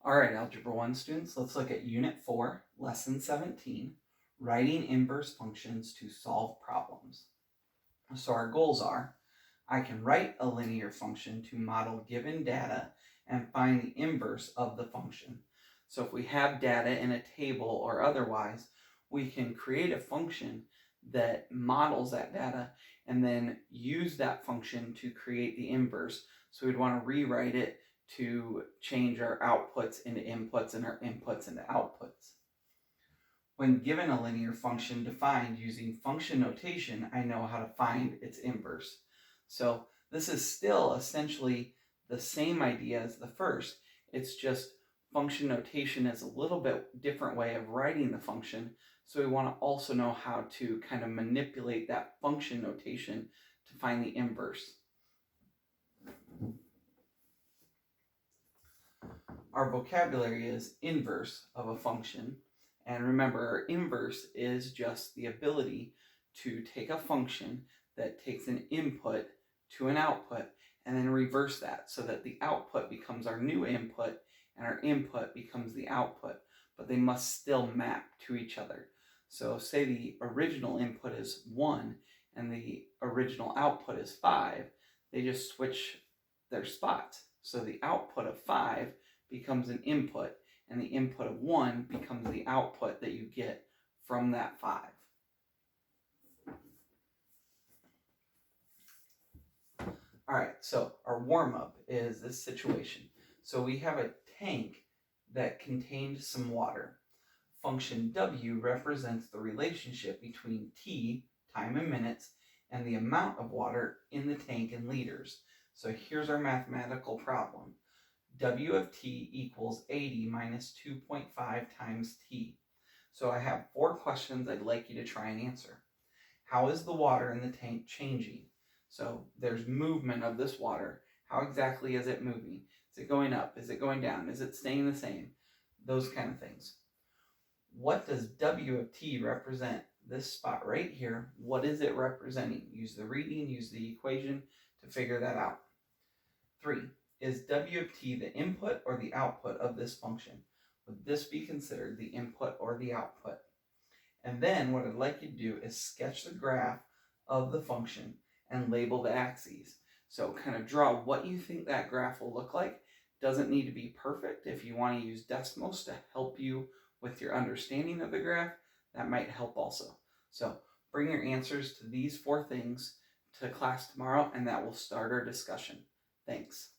All right, Algebra 1 students, let's look at Unit 4, Lesson 17, Writing Inverse Functions to Solve Problems. So our goals are, I can write a linear function to model given data and find the inverse of the function. So if we have data in a table or otherwise, we can create a function that models that data and then use that function to create the inverse. So we'd want to rewrite it to change our outputs into inputs and our inputs into outputs. When given a linear function defined using function notation, I know how to find its inverse. So this is still essentially the same idea as the first. It's just function notation is a little bit different way of writing the function. So we want to also know how to kind of manipulate that function notation to find the inverse. Our vocabulary is inverse of a function. And remember, our inverse is just the ability to take a function that takes an input to an output and then reverse that so that the output becomes our new input and our input becomes the output, but they must still map to each other. So say the original input is 1 and the original output is 5, they just switch their spots. So the output of 5 becomes an input, and the input of 1 becomes the output that you get from that 5. All right, so our warm-up is this situation. So we have a tank that contained some water. Function W represents the relationship between T, time in minutes, and the amount of water in the tank in liters. So here's our mathematical problem. W of t equals 80 minus 2.5 times t. So I have 4 questions I'd like you to try and answer. How is the water in the tank changing? So there's movement of this water. How exactly is it moving? Is it going up? Is it going down? Is it staying the same? Those kind of things. What does W of t represent? This spot right here, what is it representing? Use the reading, use the equation to figure that out. 3. Is W of t the input or the output of this function? Would this be considered the input or the output? And then what I'd like you to do is sketch the graph of the function and label the axes. So kind of draw what you think that graph will look like. Doesn't need to be perfect. If you want to use decimals to help you with your understanding of the graph, that might help also. So bring your answers to these 4 things to class tomorrow, and that will start our discussion. Thanks.